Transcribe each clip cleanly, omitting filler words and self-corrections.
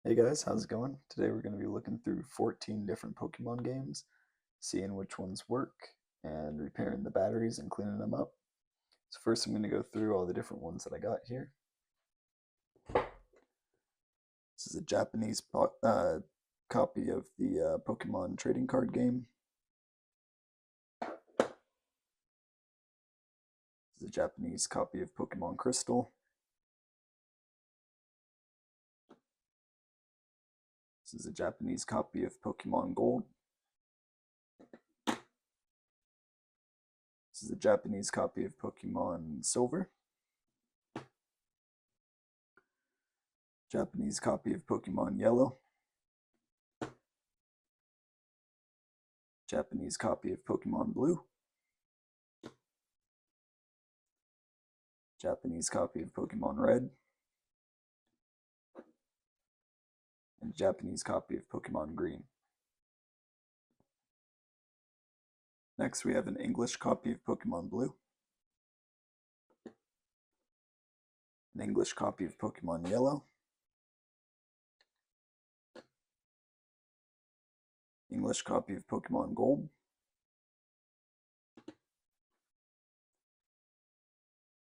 Hey guys, how's it going? Today we're going to be looking through 14 different Pokemon games, seeing which ones work, and repairing the batteries and cleaning them up. So first I'm going to go through all the different ones that I got here. This is a Japanese copy of the Pokemon trading card game. This is a Japanese copy of Pokemon Crystal. This is a Japanese copy of Pokemon Gold. This is a Japanese copy of Pokemon Silver. Japanese copy of Pokemon Yellow. Japanese copy of Pokemon Blue. Japanese copy of Pokemon Red. And Japanese copy of Pokemon Green. Next, we have an English copy of Pokemon Blue, an English copy of Pokemon Yellow, English copy of Pokemon Gold,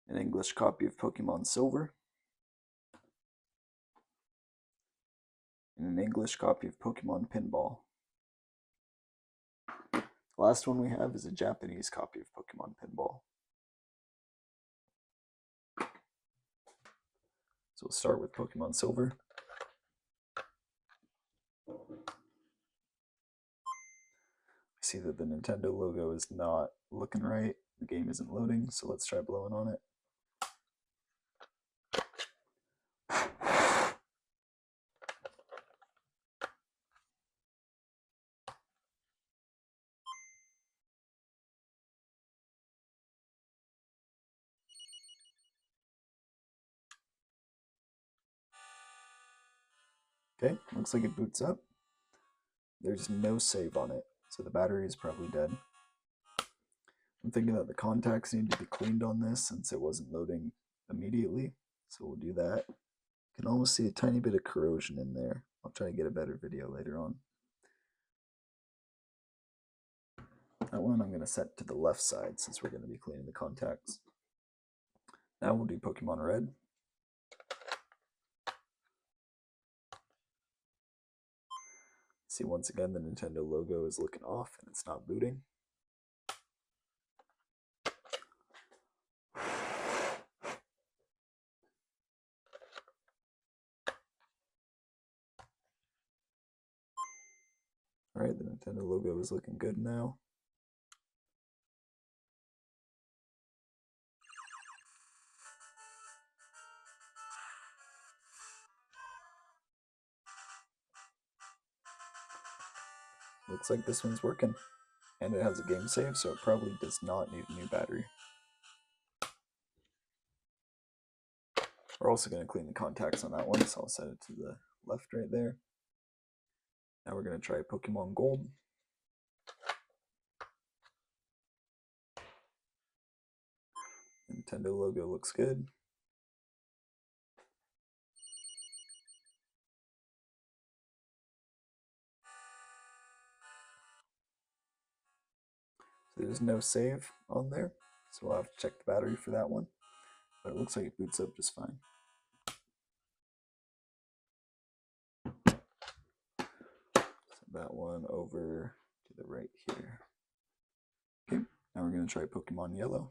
an English copy of Pokemon Silver, and an English copy of Pokemon Pinball. The last one we have is a Japanese copy of Pokemon Pinball. So we'll start with Pokemon Silver. I see that the Nintendo logo is not looking right. The game isn't loading, so let's try blowing on it. Okay, looks like it boots up. There's no save on it, so the battery is probably dead. I'm thinking that the contacts need to be cleaned on this since it wasn't loading immediately, so we'll do that. You can almost see a tiny bit of corrosion in there. I'll try to get a better video later on. That one I'm going to set to the left side since we're going to be cleaning the contacts. Now we'll do Pokemon Red. See, once again, the Nintendo logo is looking off and it's not booting. Alright, the Nintendo logo is looking good now. Looks like this one's working. And it has a game save, so it probably does not need a new battery. We're also going to clean the contacts on that one, so I'll set it to the left right there. Now we're going to try Pokemon Gold. Nintendo logo looks good. So there's no save on there, so we'll have to check the battery for that one. But it looks like it boots up just fine. Set that one over to the right here. Okay, now we're going to try Pokemon Yellow.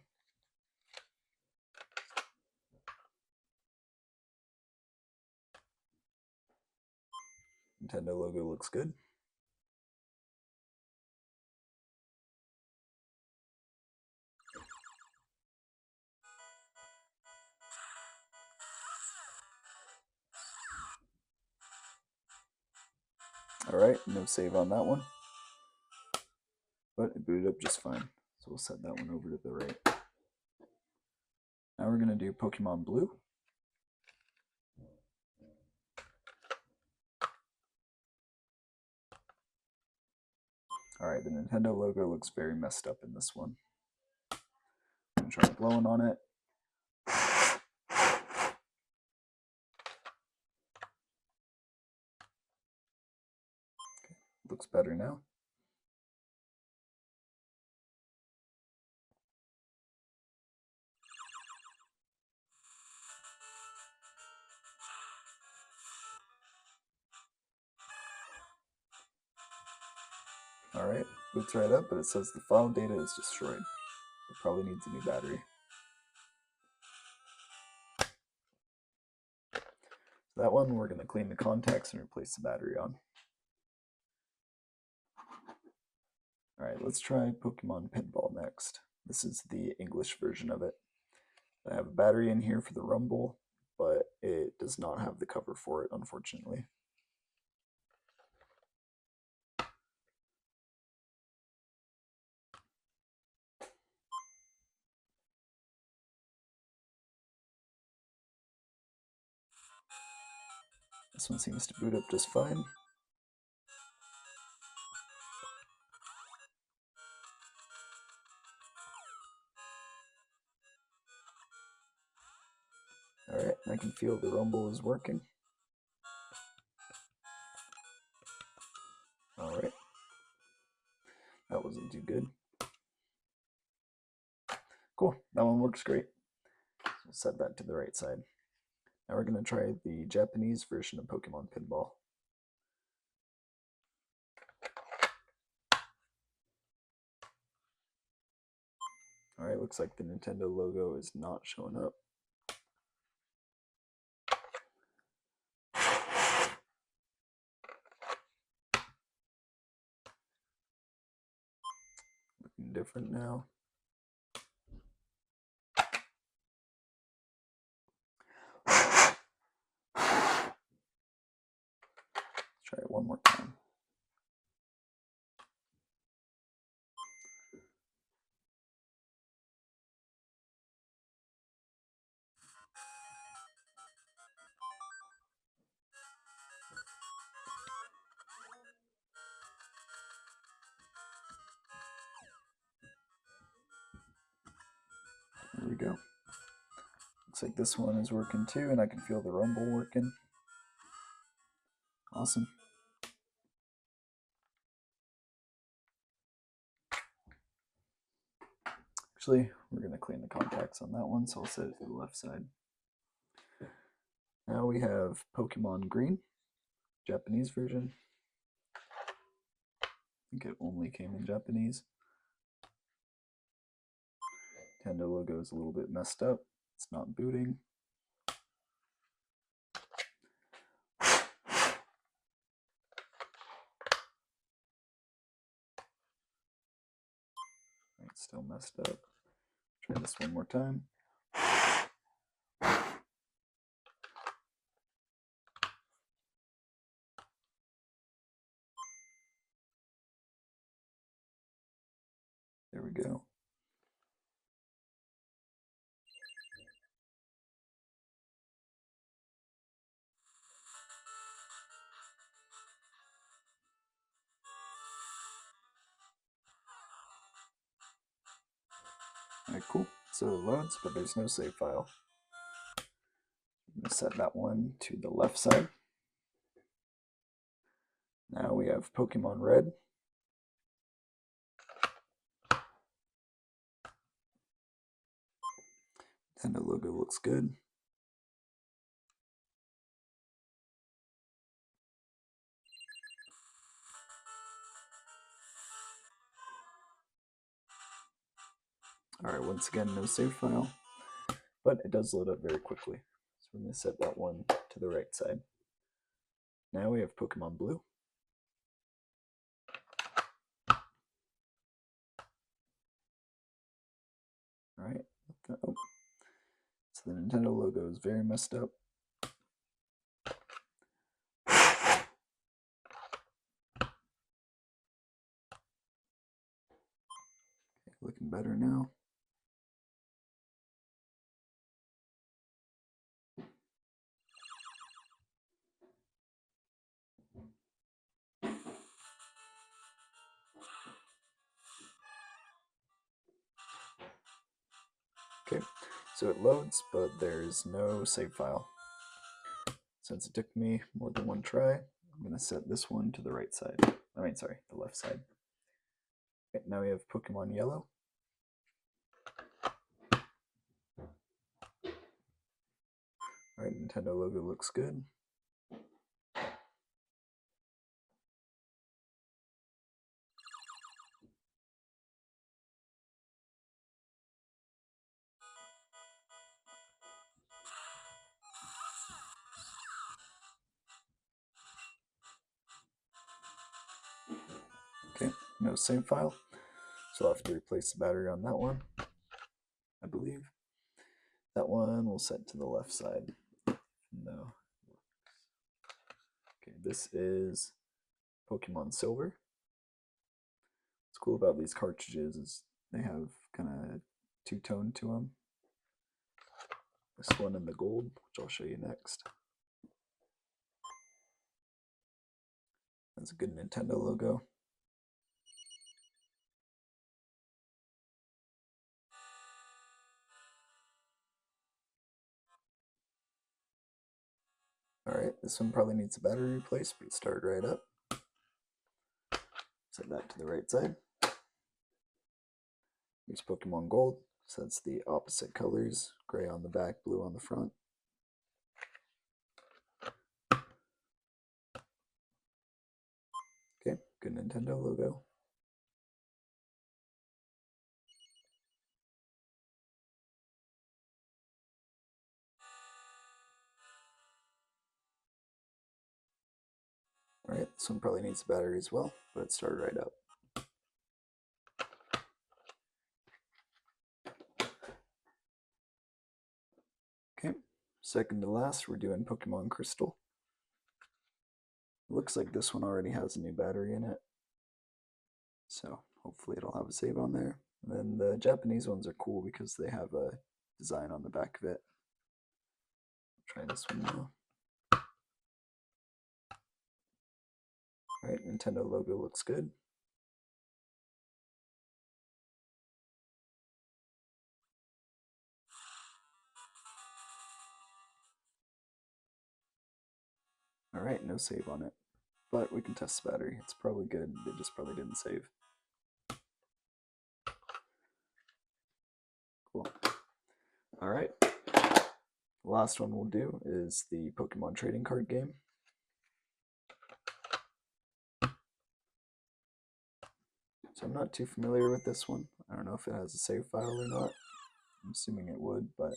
Nintendo logo looks good. Alright, no save on that one. But it booted up just fine. So we'll set that one over to the right. Now we're going to do Pokemon Blue. Alright, the Nintendo logo looks very messed up in this one. I'm going to try blowing on it. Looks better now. Alright, boots right up, but it says the file data is destroyed. It probably needs a new battery. So that one, we're going to clean the contacts and replace the battery on. Alright, let's try Pokemon Pinball next. This is the English version of it. I have a battery in here for the Rumble, but it does not have the cover for it, unfortunately. This one seems to boot up just fine. Alright, I can feel the Rumble is working. Alright. That wasn't too good. Cool, that one works great. So we'll set that to the right side. Now we're going to try the Japanese version of Pokemon Pinball. Alright, looks like the Nintendo logo is not showing up. Looking different now. Let's try it one more time. There we go. Looks like this one is working too, and I can feel the Rumble working. Awesome. Actually, we're going to clean the contacts on that one, so I'll set it to the left side. Now we have Pokemon Green, Japanese version. I think it only came in Japanese. Nintendo logo is a little bit messed up. It's not booting. It's still messed up. Try this one more time. There we go. Alright, cool. So it loads, but there's no save file. I'm going to set that one to the left side. Now we have Pokemon Red. Nintendo logo looks good. Alright, once again, no save file, but it does load up very quickly. So we're going to set that one to the right side. Now we have Pokemon Blue. Alright, oh. So the Nintendo logo is very messed up. Okay, looking better now. Okay, so it loads, but there's no save file. Since it took me more than one try, I'm going to set this one to the right side. sorry, the left side. Okay, now we have Pokemon Yellow. All right, Nintendo logo looks good. Okay, no save file, so I'll have to replace the battery on that one, I believe. That one we'll set to the left side. No. Okay, this is Pokemon Silver. What's cool about these cartridges is they have kind of two-tone to them. This one in the gold, which I'll show you next. That's a good Nintendo logo. Alright, this one probably needs a battery replaced, but it started right up. Set that to the right side. Here's Pokemon Gold, so that's the opposite colors, gray on the back, blue on the front. Okay, good Nintendo logo. Alright, this one probably needs a battery as well, but it started right up. Okay, second to last, we're doing Pokemon Crystal. It looks like this one already has a new battery in it, so hopefully it'll have a save on there. And then the Japanese ones are cool because they have a design on the back of it. Try this one now. Alright, Nintendo logo looks good. Alright, no save on it. But we can test the battery. It's probably good. They just probably didn't save. Cool. Alright. The last one we'll do is the Pokemon trading card game. So I'm not too familiar with this one. I don't know if it has a save file or not. I'm assuming it would, but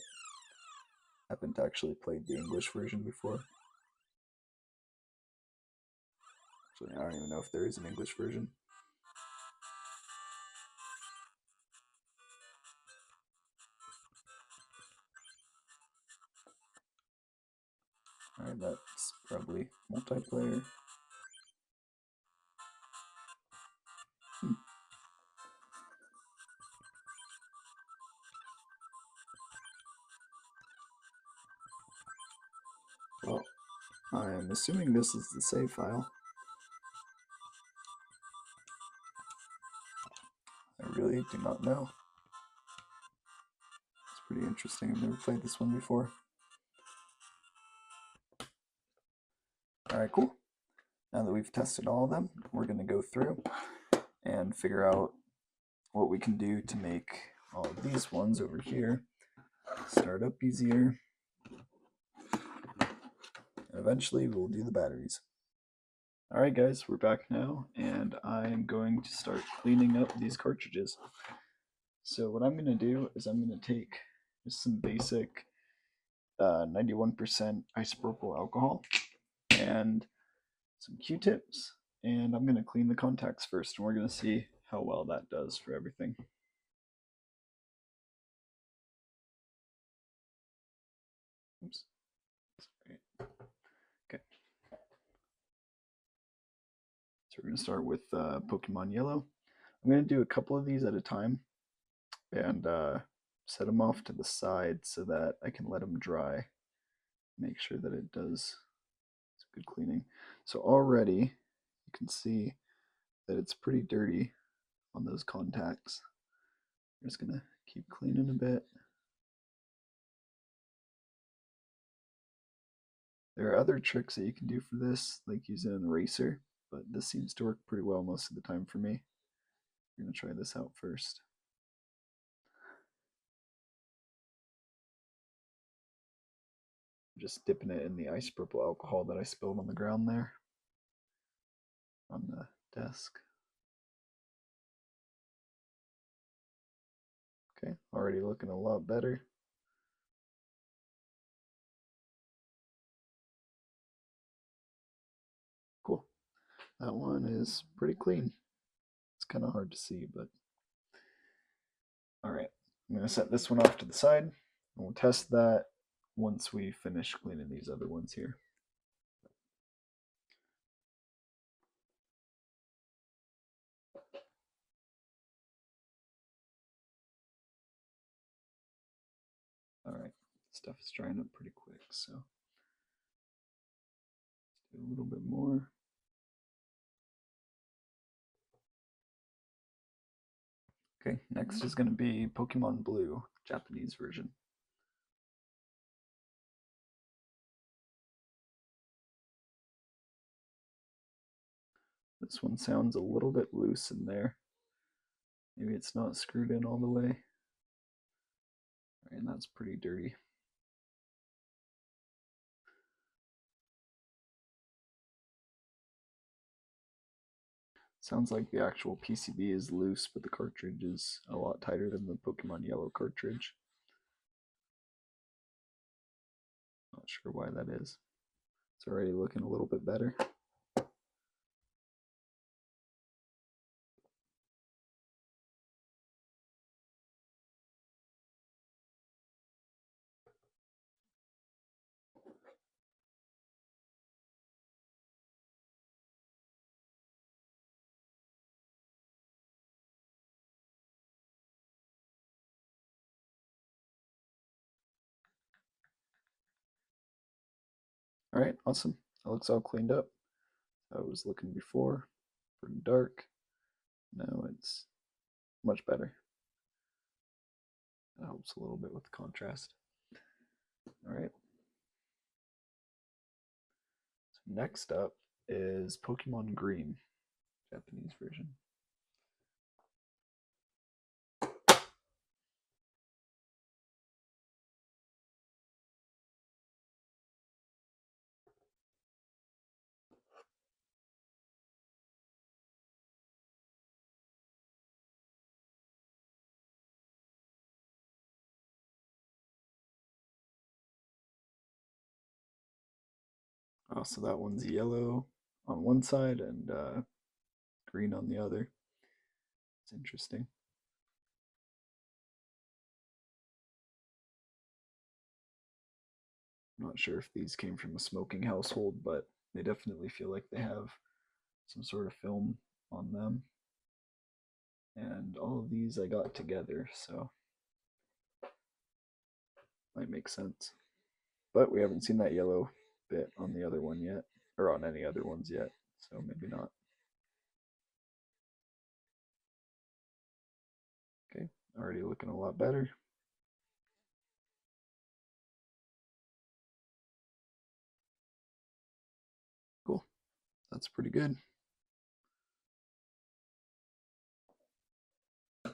I haven't actually played the English version before. Actually, I don't even know if there is an English version. Alright, that's probably multiplayer. Well, I'm assuming this is the save file. I really do not know. It's pretty interesting. I've never played this one before. Alright, cool. Now that we've tested all of them, we're going to go through and figure out what we can do to make all of these ones over here start up easier. And eventually we'll do the batteries. Alright guys, we're back now, and I'm going to start cleaning up these cartridges. So what I'm going to do is I'm going to take just some basic 91% isopropyl alcohol and some Q-tips, and I'm going to clean the contacts first, and we're going to see how well that does for everything. Oops. Sorry. Okay. So we're going to start with Pokemon Yellow. I'm going to do a couple of these at a time and set them off to the side so that I can let them dry. Make sure that it does some good cleaning. So already you can see that it's pretty dirty on those contacts. I'm just going to keep cleaning a bit. There are other tricks that you can do for this, like using an eraser. but this seems to work pretty well most of the time for me. I'm going to try this out first. Just dipping it in the ice purple alcohol that I spilled on the ground there on the desk. Okay, already looking a lot better. Cool. That one is pretty clean. It's kind of hard to see, but all right. I'm going to set this one off to the side, and we'll test that once we finish cleaning these other ones here. All right, stuff is drying up pretty quick, so let's do a little bit more. Okay, next is going to be Pokemon Blue, Japanese version. This one sounds a little bit loose in there. Maybe it's not screwed in all the way. And that's pretty dirty. Sounds like the actual PCB is loose, but the cartridge is a lot tighter than the Pokemon Yellow cartridge. Not sure why that is. It's already looking a little bit better. All right, awesome. That looks all cleaned up. I was looking before, pretty dark. Now it's much better. That helps a little bit with the contrast. All right. So next up is Pokemon Green, Japanese version. Oh, so that one's yellow on one side and green on the other. It's interesting. I'm not sure if these came from a smoking household, but they definitely feel like they have some sort of film on them. And all of these I got together, so might make sense. But we haven't seen that yellow bit on the other one yet, or on any other ones yet, so maybe not. Okay, already looking a lot better. Cool, that's pretty good. All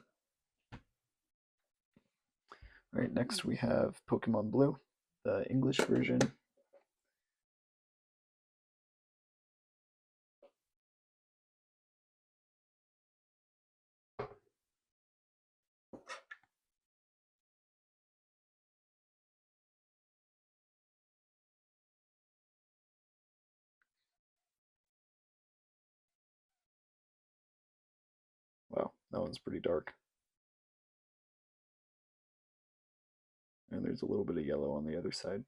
right, next we have Pokemon Blue, the English version. Wow, that one's pretty dark. And there's a little bit of yellow on the other side.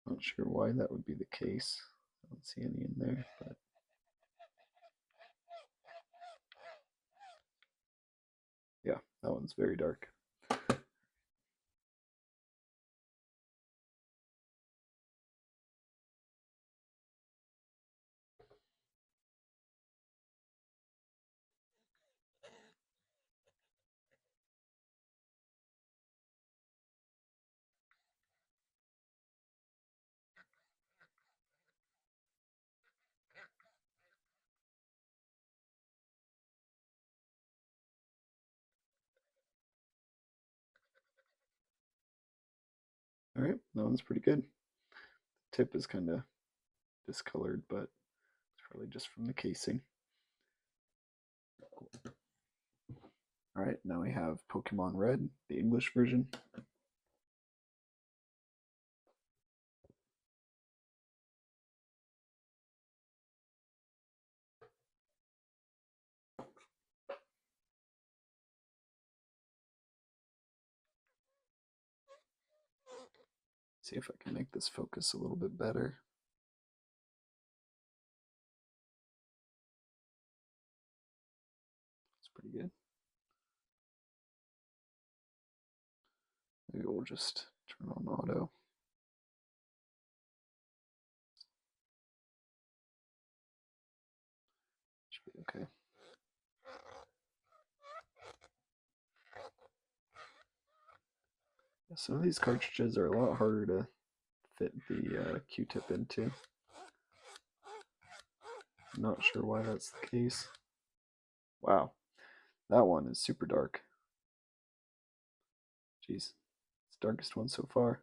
Not sure why that would be the case. I don't see any in there, but yeah, that one's very dark. All right, that one's pretty good. Tip is kind of discolored, but it's probably just from the casing. Cool. All right, now we have Pokemon Red, the English version. See if I can make this focus a little bit better. It's pretty good. Maybe we'll just turn on auto. Should be okay. Yeah, some of these cartridges are a lot harder to fit the Q-tip into. I'm not sure why that's the case. Wow, that one is super dark. Jeez, it's the darkest one so far.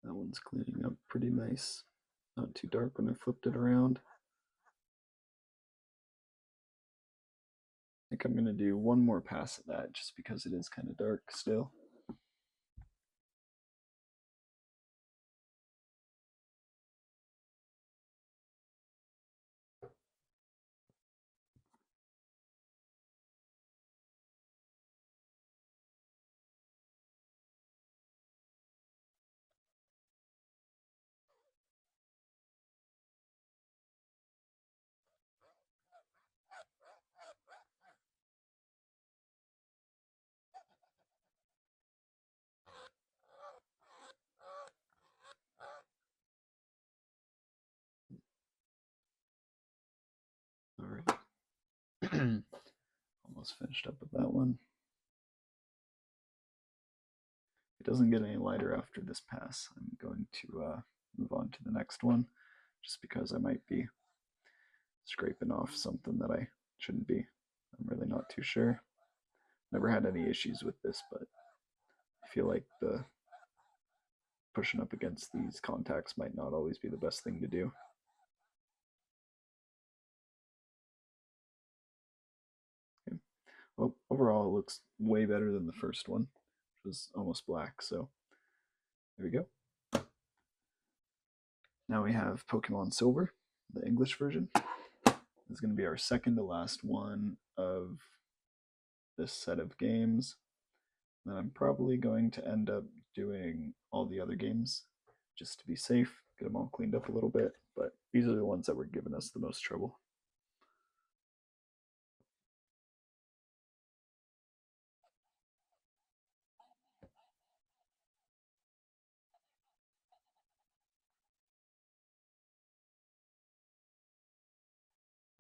That one's cleaning up pretty nice. Not too dark when I flipped it around. I think I'm going to do one more pass at that just because it is kind of dark still. All right. Almost finished up with that one. It doesn't get any lighter after this pass. I'm going to move on to the next one just because I might be scraping off something that I shouldn't be. I'm really not too sure. Never had any issues with this, but I feel like the pushing up against these contacts might not always be the best thing to do. Okay. Well, overall, it looks way better than the first one, which was almost black. So there we go. Now we have Pokemon Silver, the English version. This is going to be our second to last one of this set of games. Then I'm probably going to end up doing all the other games just to be safe, get them all cleaned up a little bit, but these are the ones that were giving us the most trouble.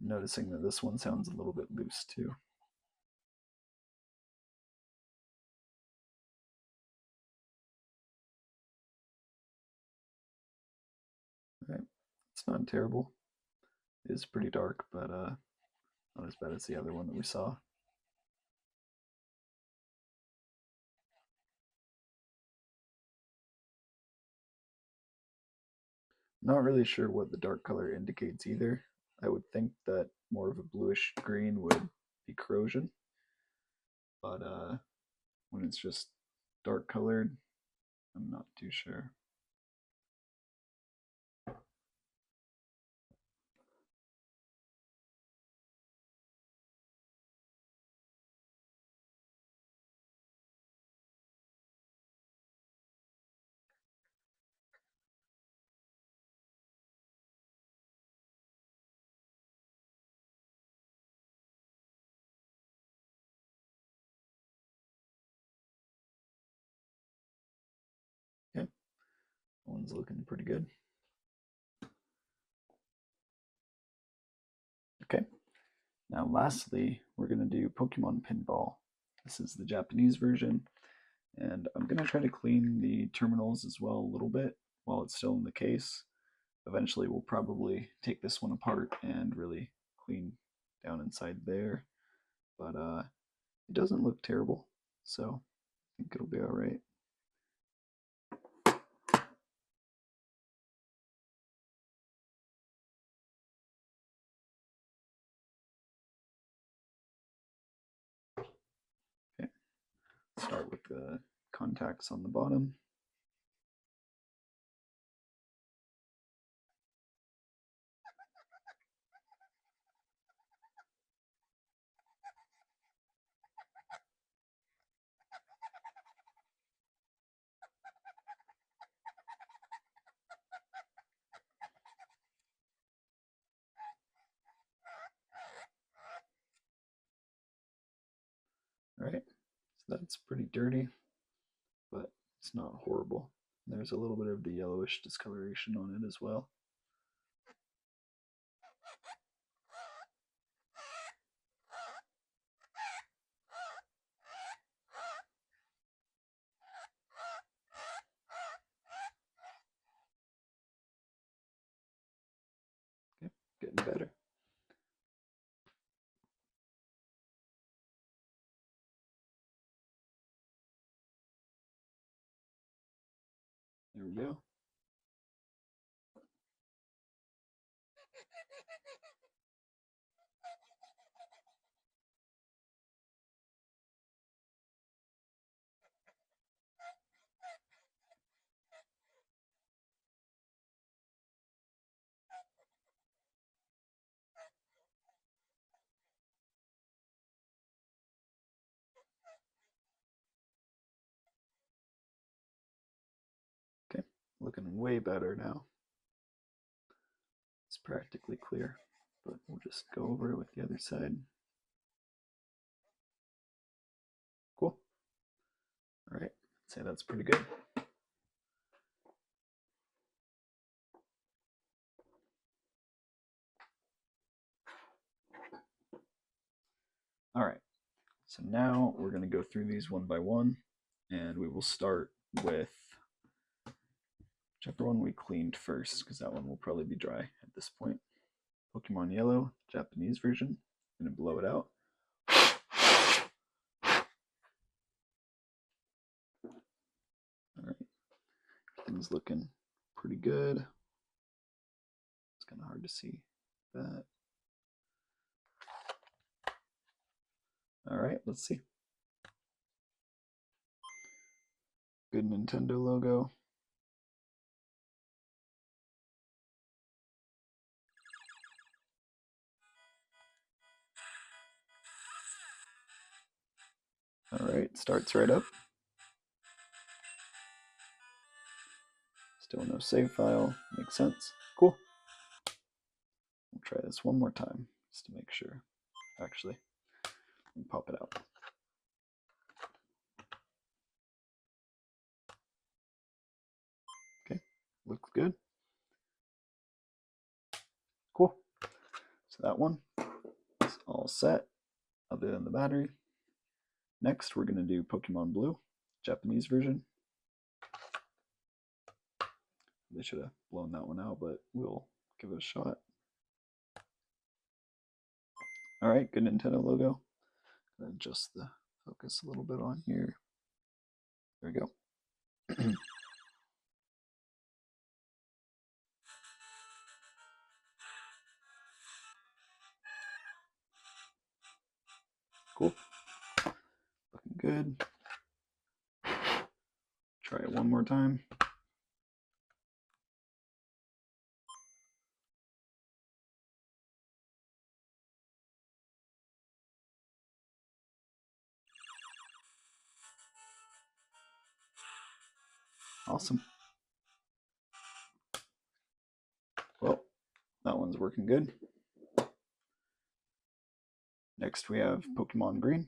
Noticing that this one sounds a little bit loose too. All right, it's not terrible. It is pretty dark, but not as bad as the other one that we saw. Not really sure what the dark color indicates either. I would think that more of a bluish green would be corrosion, but when it's just dark colored, I'm not too sure. One's looking pretty good. Okay, now lastly, we're going to do Pokemon Pinball. This is the Japanese version, and I'm going to try to clean the terminals as well a little bit while it's still in the case. Eventually, we'll probably take this one apart and really clean down inside there, but it doesn't look terrible, so I think it'll be all right. Okay, start with the contacts on the bottom. All right, so that's pretty dirty, but it's not horrible. There's a little bit of the yellowish discoloration on it as well. Okay, getting better. There we go. Okay, looking way better now. It's practically clear, but we'll just go over it with the other side. Cool. All right, I'd say that's pretty good. All right, so now we're going to go through these one by one, and we will start with whichever one we cleaned first, because that one will probably be dry at this point. Pokemon Yellow, Japanese version. I'm going to blow it out. All right, everything's looking pretty good. It's kind of hard to see that. All right, let's see. Good Nintendo logo. All right, starts right up. Still no save file. Makes sense. Cool. We'll try this one more time just to make sure. Actually, let me pop it out. Okay, looks good. Cool. So that one is all set, other than the battery. Next, we're going to do Pokemon Blue, Japanese version. They should have blown that one out, but we'll give it a shot. All right, good Nintendo logo. Adjust the focus a little bit on here. There we go. Cool. Looking good. Try it one more time. Awesome. Well, that one's working good. Next we have Pokemon Green.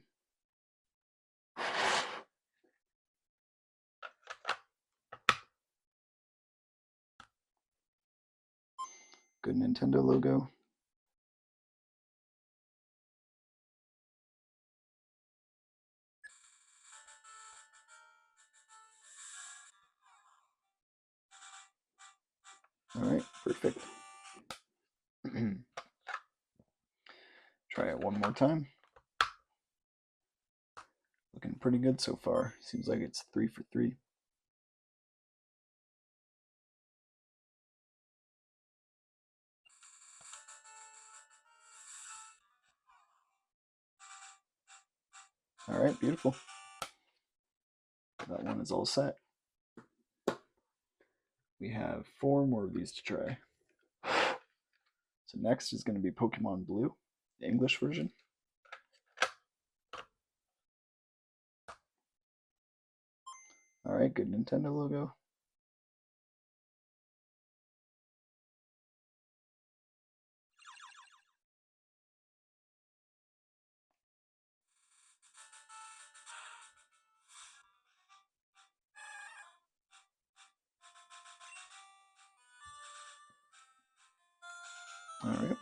Good Nintendo logo. All right, perfect. Try it one more time. Looking pretty good so far. Seems like it's 3 for 3. All right, beautiful. That one is all set. We have 4 more of these to try. So next is going to be Pokemon Blue, the English version. All right, good Nintendo logo. All right.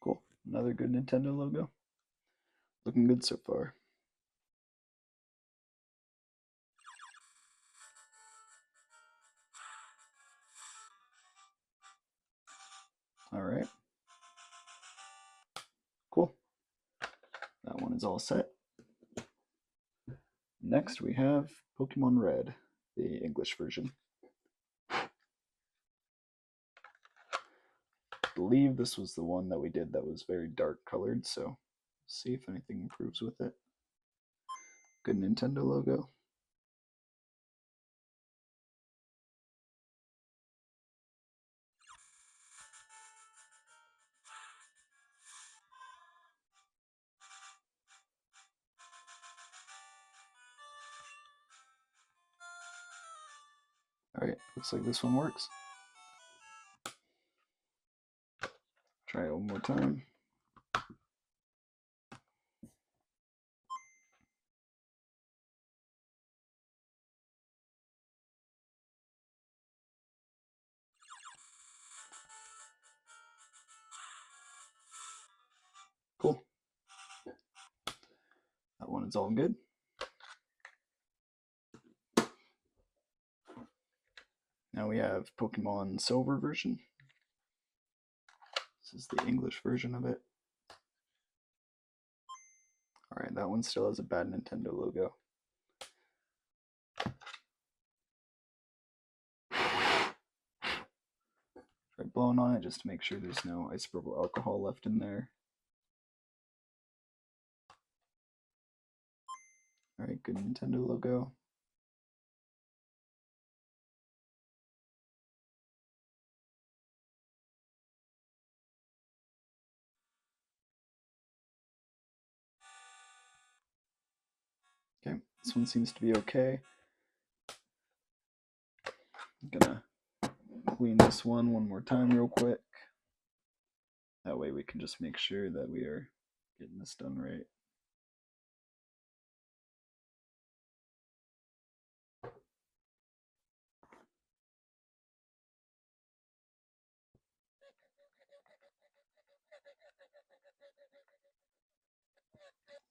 Cool. Another good Nintendo logo. Looking good so far. All right. Cool. That one is all set. Next we have Pokemon Red, the English version. I believe this was the one that we did that was very dark colored, so see if anything improves with it. Good Nintendo logo. All right, looks like this one works. Try it one more time. Cool. That one is all good. Now we have Pokemon Silver version. This is the English version of it. All right, that one still has a bad Nintendo logo. Try blowing on it just to make sure there's no isopropyl alcohol left in there. All right, good Nintendo logo. Okay, this one seems to be okay. I'm gonna clean this one more time real quick. That way we can just make sure that we are getting this done right.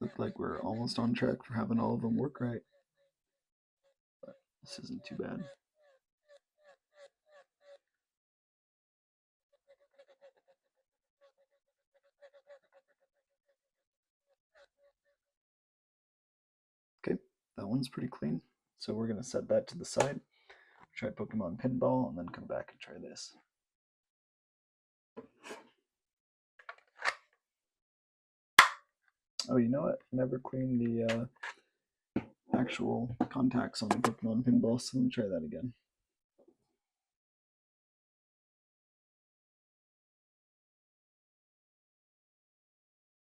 Look like we're almost on track for having all of them work right. But this isn't too bad. Okay, that one's pretty clean. So we're gonna set that to the side. Try Pokemon Pinball and then come back and try this. Oh, you know what? I never cleaned the actual contacts on the Pokemon Pinball, so let me try that again.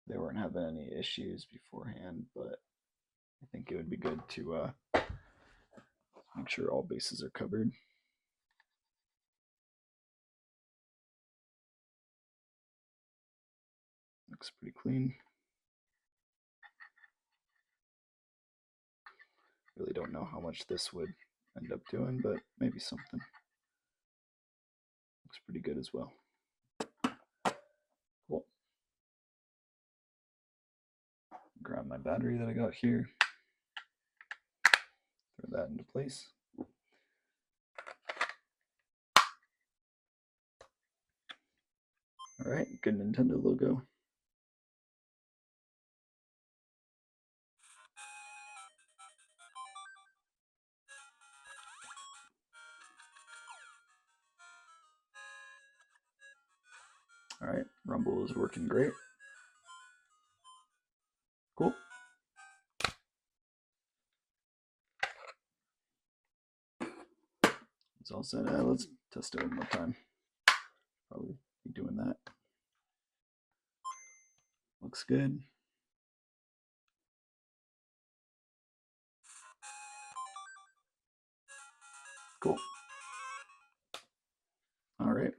They weren't having any issues beforehand, but I think it would be good to make sure all bases are covered. Looks pretty clean. Really don't know how much this would end up doing, but maybe something. Looks pretty good as well. Cool. Grab my battery that I got here. Throw that into place. All right, good Nintendo logo. All right, Rumble is working great. Cool. It's all set. Let's test it one more time. Probably be doing that. Looks good. Cool. All right.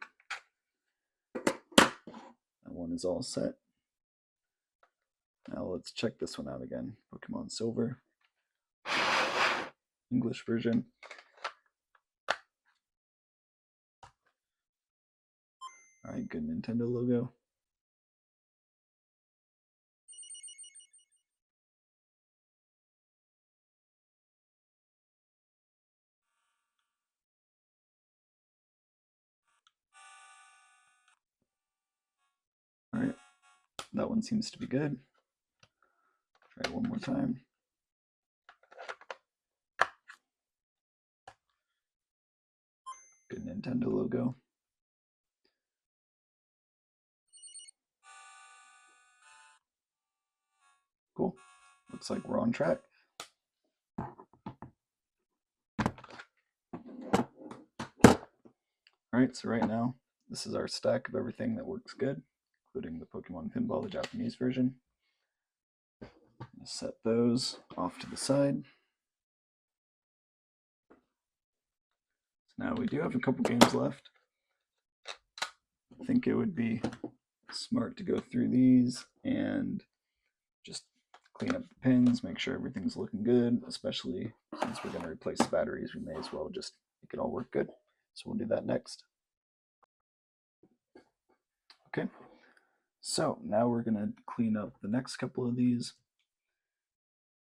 That one is all set. Now let's check this one out again. Pokemon Silver. English version. All right, good Nintendo logo. All right, that one seems to be good. Try it one more time. Good Nintendo logo. Cool. Looks like we're on track. Alright, so right now, this is our stack of everything that works good, including the Pokemon Pinball, the Japanese version. Set those off to the side. So now we do have a couple games left. I think it would be smart to go through these and just clean up the pins, make sure everything's looking good, especially since we're going to replace the batteries. We may as well just make it all work good. So we'll do that next. Okay, so now we're going to clean up the next couple of these.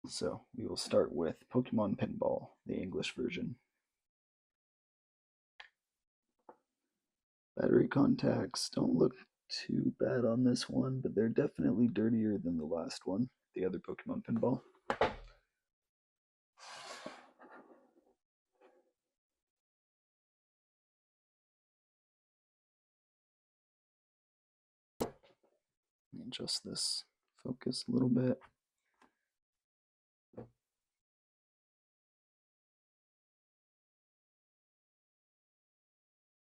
So we will start with Pokemon Pinball, the English version. Battery contacts don't look too bad on this one, but they're definitely dirtier than the last one, the other Pokemon Pinball. Let me adjust this focus a little bit. There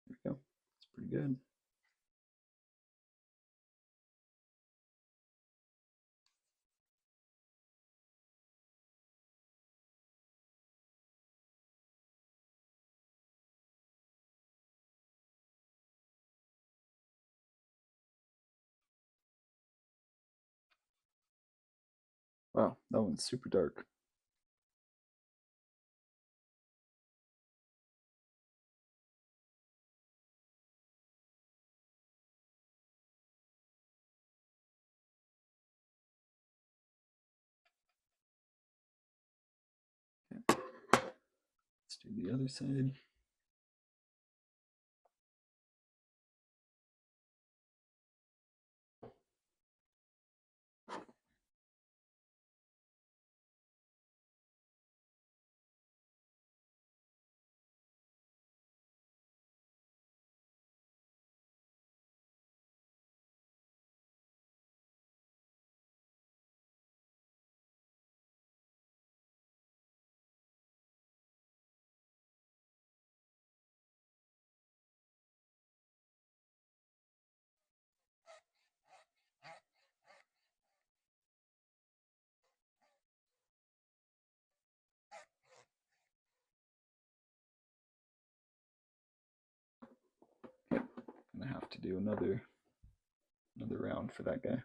we go. It's pretty good. Wow, that one's super dark. Okay. Let's do the other side. Yep, gonna have to do another round for that guy.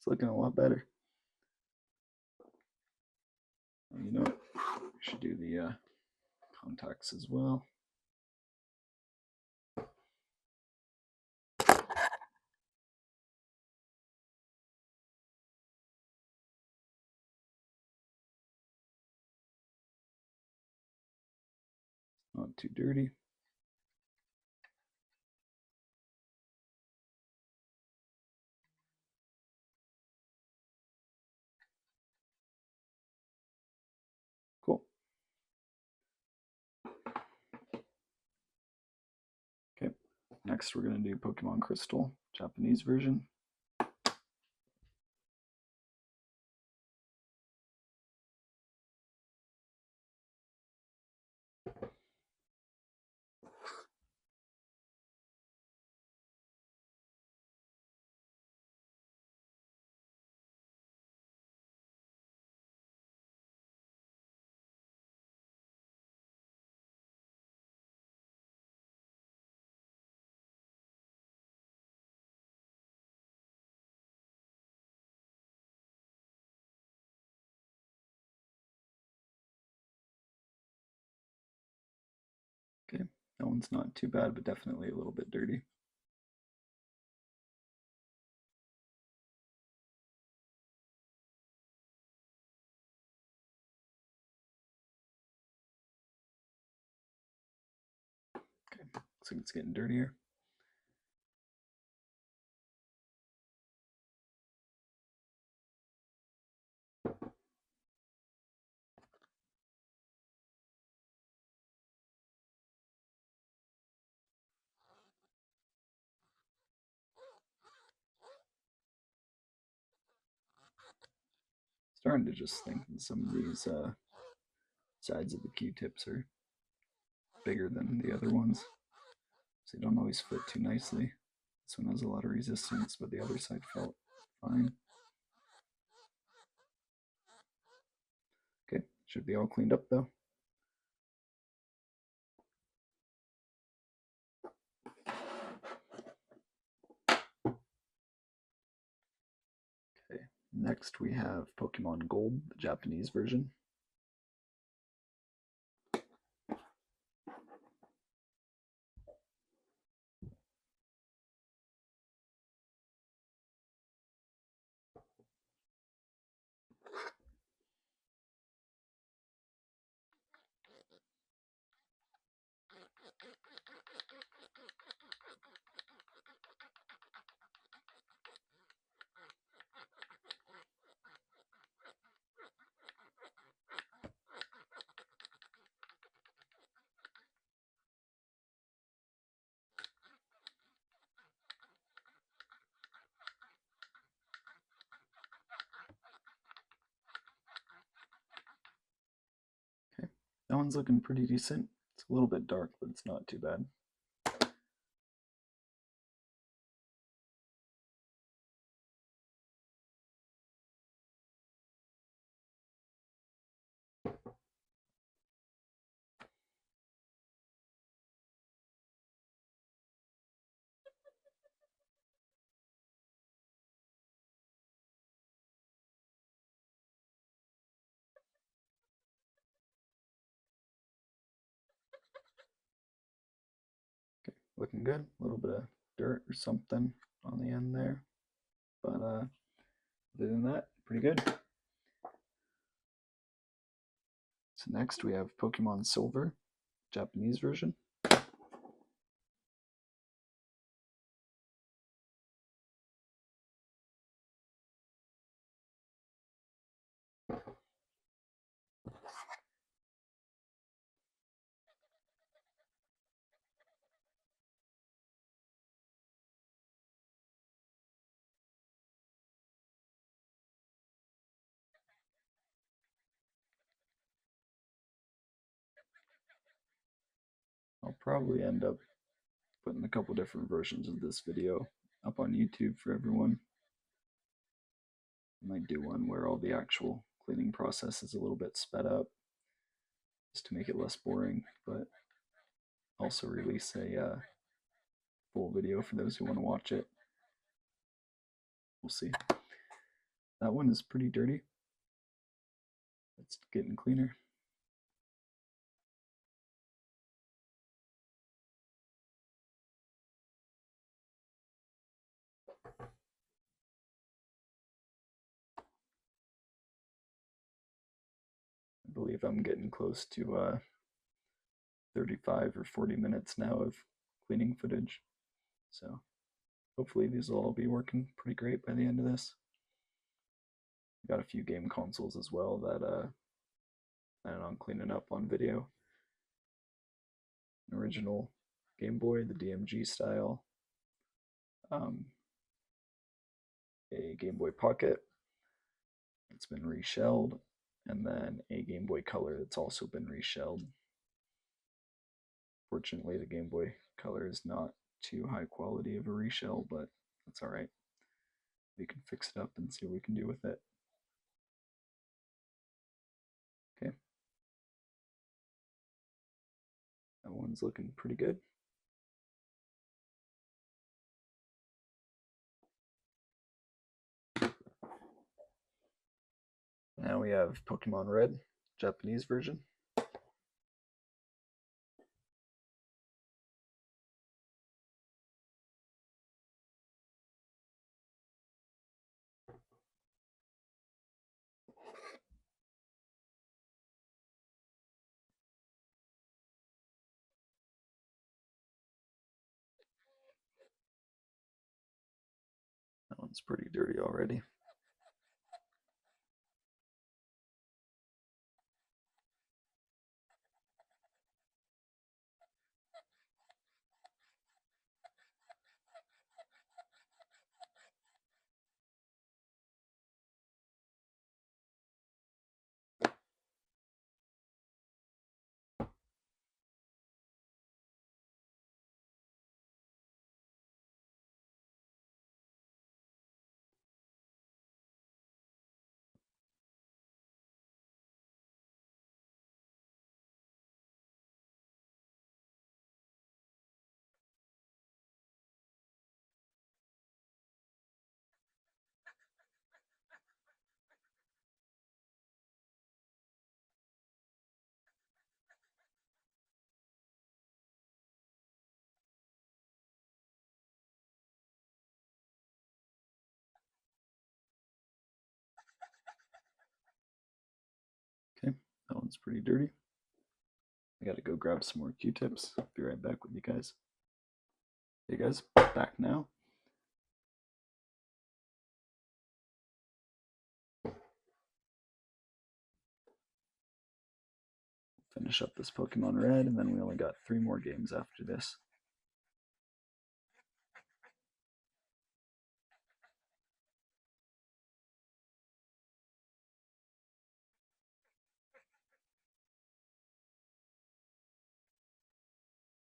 It's looking a lot better. You know what? We should do the contacts as well. Not too dirty. Cool. Okay, next we're going to do Pokemon Crystal, Japanese version. Okay, that one's not too bad, but definitely a little bit dirty. Okay, looks like it's getting dirtier. Starting to just think that some of these sides of the Q-tips are bigger than the other ones, so they don't always fit too nicely. This one has a lot of resistance, but the other side felt fine. Okay, should be all cleaned up though. Okay, next we have Pokemon Gold, the Japanese version. Okay, that one's looking pretty decent. It's a little bit dark, but it's not too bad. Okay, looking good. A little bit of dirt or something on the end there, but other than that, pretty good. So next we have Pokemon Silver, Japanese version. I'll probably end up putting a couple different versions of this video up on YouTube for everyone. I might do one where all the actual cleaning process is a little bit sped up, just to make it less boring, but also release a full video for those who want to watch it. We'll see. That one is pretty dirty. It's getting cleaner. I believe I'm getting close to 35 or 40 minutes now of cleaning footage. So hopefully these will all be working pretty great by the end of this. Got a few game consoles as well that I plan on cleaning up on video. An original Game Boy, the DMG style, a Game Boy Pocket that's been reshelled, and then a Game Boy Color that's also been reshelled. Fortunately, the Game Boy Color is not too high quality of a reshell, but that's alright. We can fix it up and see what we can do with it. Okay. That one's looking pretty good. Now we have Pokemon Red, Japanese version. That one's pretty dirty already. Okay, that one's pretty dirty. I gotta go grab some more Q-tips. Be right back with you guys. Hey guys, back now. Finish up this Pokemon Red, and then we only got 3 more games after this.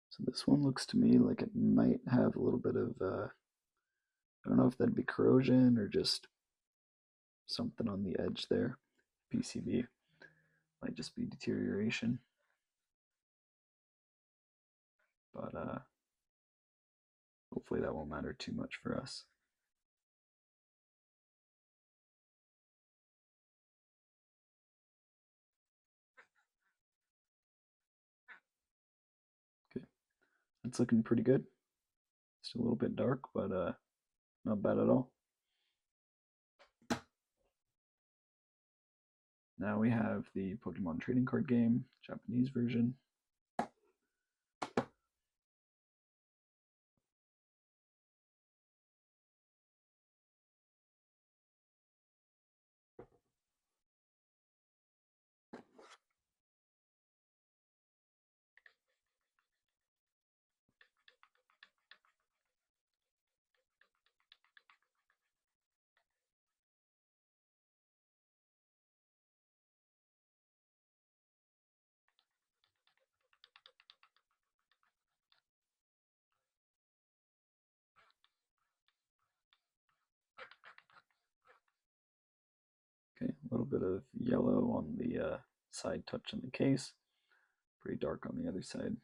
So this one looks to me like it might have a little bit of, I don't know if that'd be corrosion or just something on the edge there. PCB might just be deterioration. But hopefully that won't matter too much for us. Okay, that's looking pretty good. It's a little bit dark, but not bad at all. Now we have the Pokemon trading card game, Japanese version. Okay, a little bit of yellow on the side touch in the case. Pretty dark on the other side.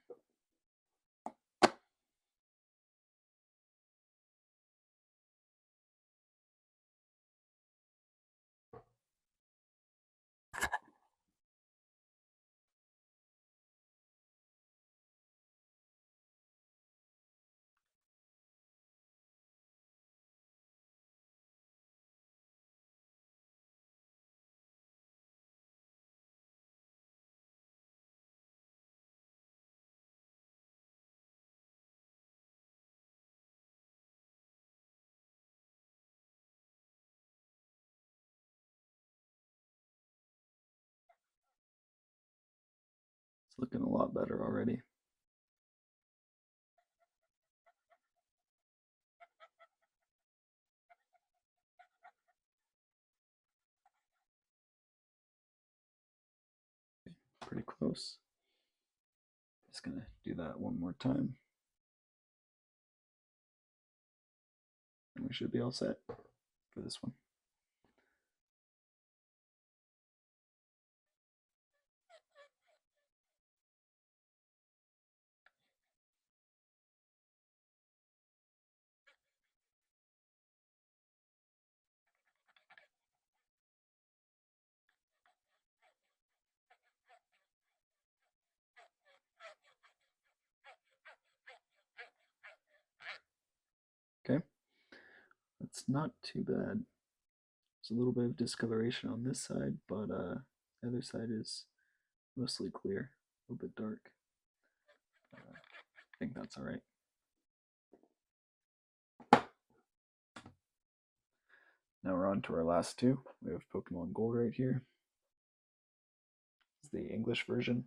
looking a lot better already. Pretty close. Just gonna do that one more time. And we should be all set for this one. Okay, that's not too bad. There's a little bit of discoloration on this side, but the other side is mostly clear, a little bit dark. I think that's all right. Now we're on to our last two. We have Pokemon Gold right here. It's the English version.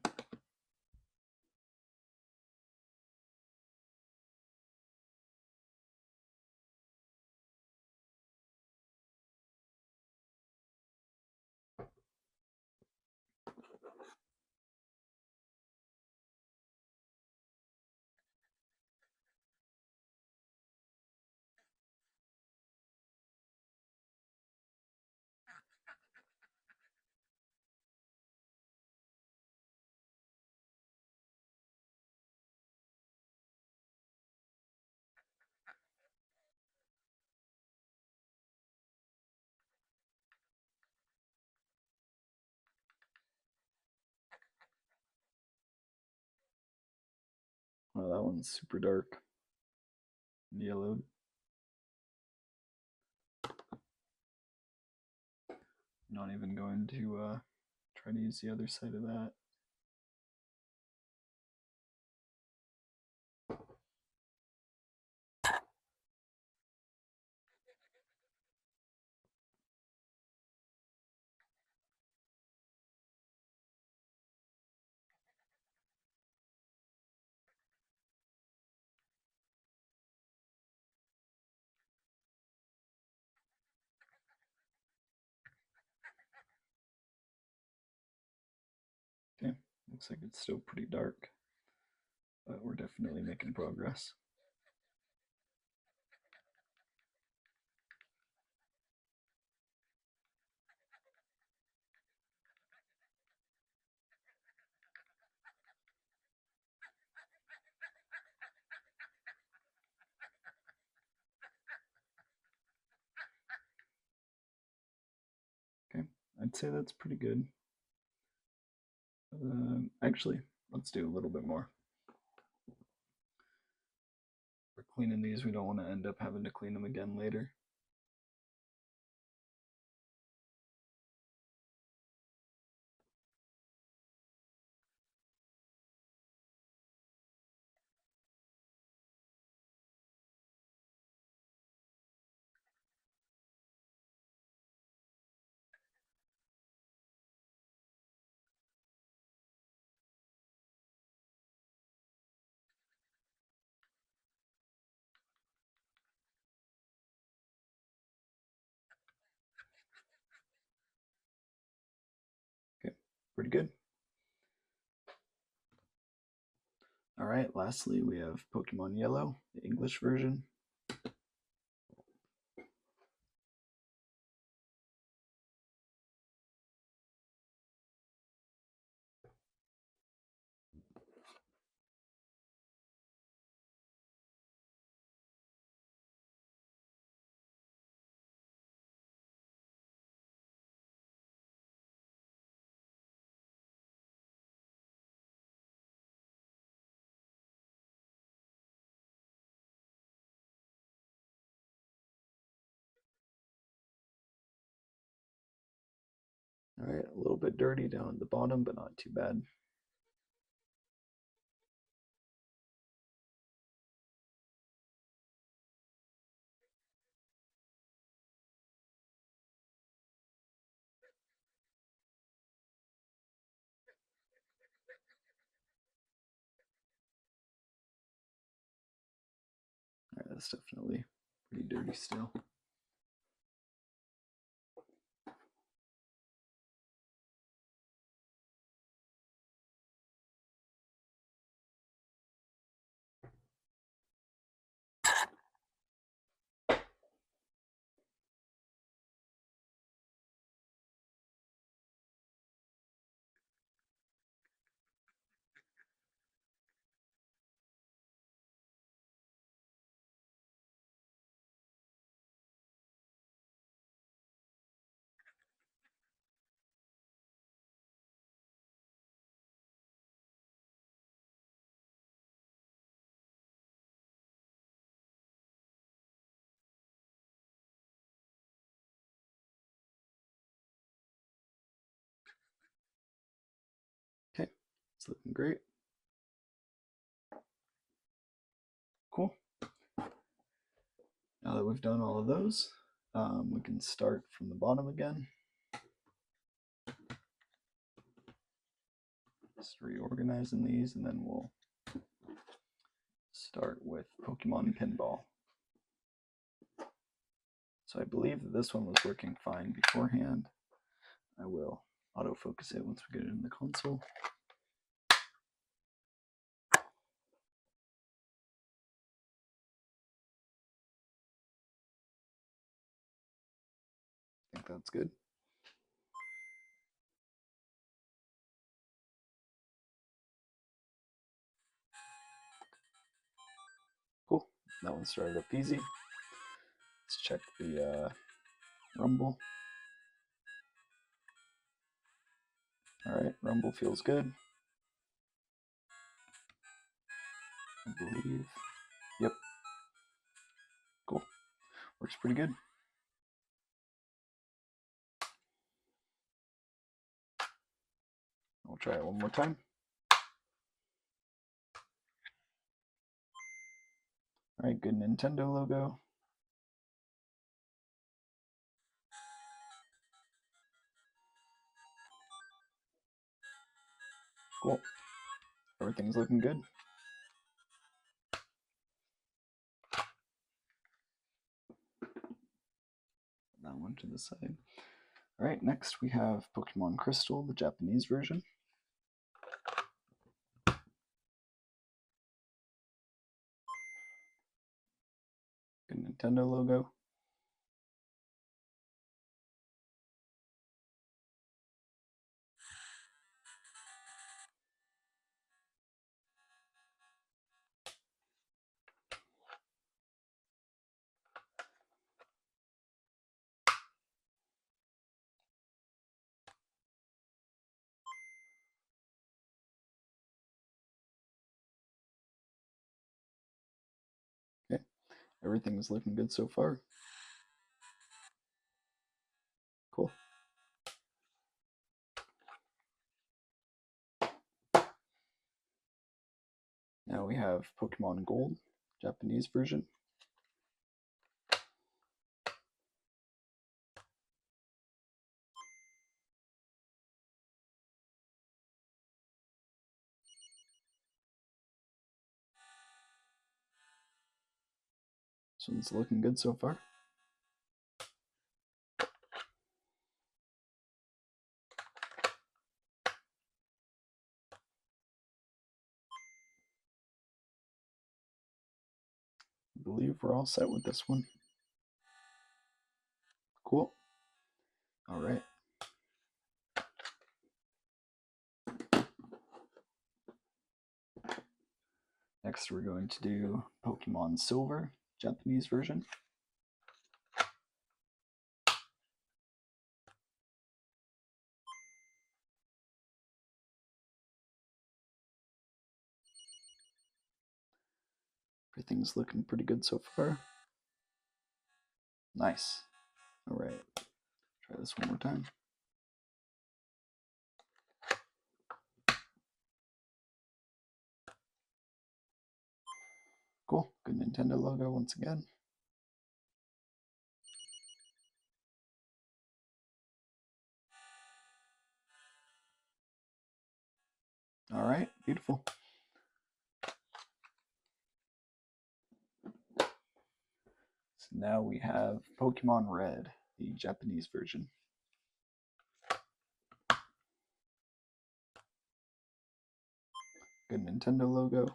Oh, that one's super dark. Yellowed. Not even going to try to use the other side of that. Okay, looks like it's still pretty dark, but we're definitely making progress. Okay, I'd say that's pretty good. Actually, let's do a little bit more. For cleaning these, we don't want to end up having to clean them again later. Okay, pretty good. All right, lastly, we have Pokemon Yellow, the English version. All right, a little bit dirty down at the bottom, but not too bad. Alright, that's definitely pretty dirty still. Okay, it's looking great. Cool. Now that we've done all of those, we can start from the bottom again. Just reorganizing these, and then we'll start with Pokemon Pinball. So I believe that this one was working fine beforehand. I will autofocus it once we get it in the console. I think that's good. Cool. That one started up easy. Let's check the rumble. Alright, rumble feels good. I believe. Yep. Cool. Works pretty good. We'll try it one more time. Alright, good Nintendo logo. Cool. Everything's looking good. That one to the side. Alright, next we have Pokemon Crystal, the Japanese version. Good Nintendo logo. Okay, everything's looking good so far. Cool. Now we have Pokemon Gold, Japanese version. This one's looking good so far. I believe we're all set with this one. Cool. All right. Next, we're going to do Pokemon Silver, Japanese version. Everything's looking pretty good so far. Nice. All right. Try this one more time. Cool. Good Nintendo logo once again. All right. Beautiful. now we have Pokemon Red, the Japanese version. Good Nintendo logo.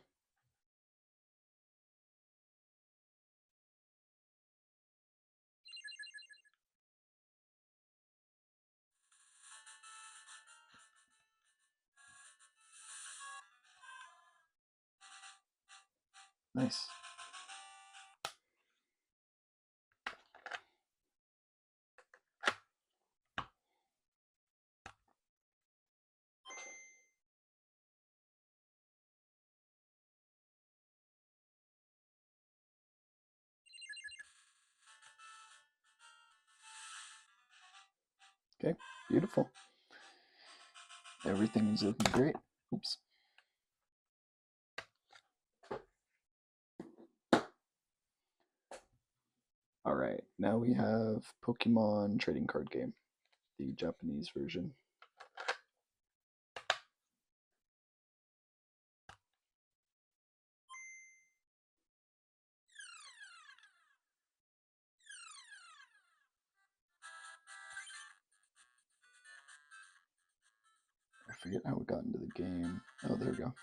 Nice. Okay, beautiful. Everything is looking great. Oops. All right, now we have Pokemon Trading Card Game, the Japanese version. I forget how we got into the game. Oh, there we go.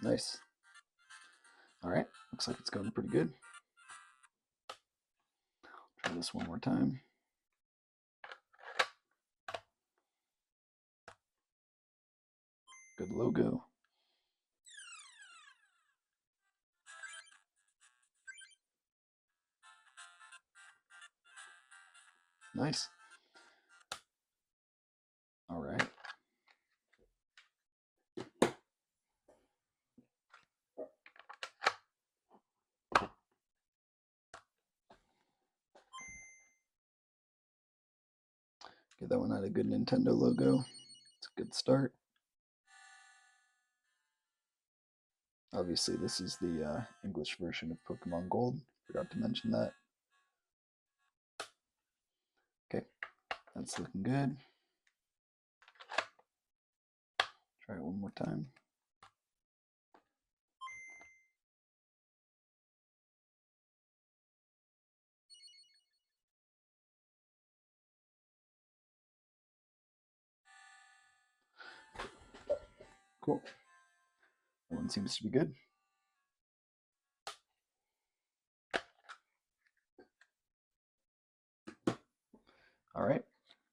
Nice. All right, looks like it's going pretty good. Try this one more time. Good logo. Nice. All right. Get that one had a good Nintendo logo. It's a good start. Obviously, this is the English version of Pokemon Gold. Forgot to mention that. Okay, that's looking good. Try it one more time. Cool. That one seems to be good. All right,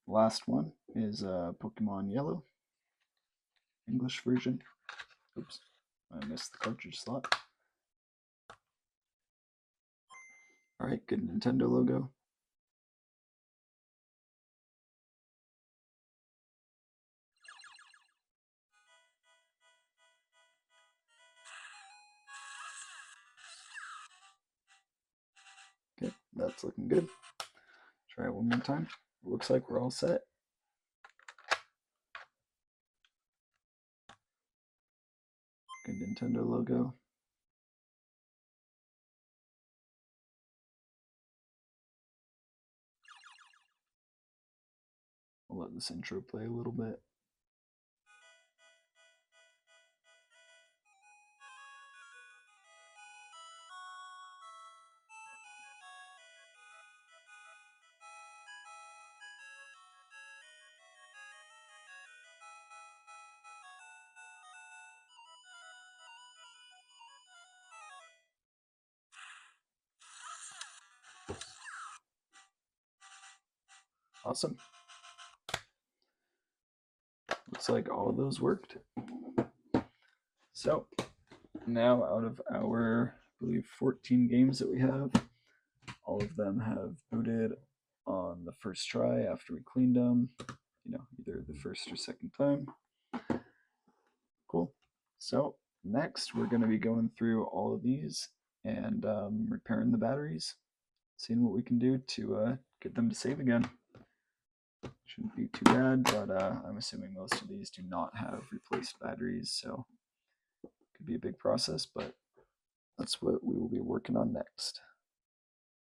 last one is Pokemon Yellow, English version. Oops, I missed the cartridge slot. All right, good Nintendo logo. Okay, that's looking good. Try it one more time. Looks like we're all set. Good Nintendo logo. I'll let this intro play a little bit. Awesome. Looks like all of those worked. So now out of our, I believe, 14 games that we have, all of them have booted on the first try after we cleaned them, either the first or second time. Cool. So next we're going to be going through all of these and repairing the batteries, seeing what we can do to get them to save again. Shouldn't be too bad, but I'm assuming most of these do not have replaced batteries, so it could be a big process, but that's what we will be working on next.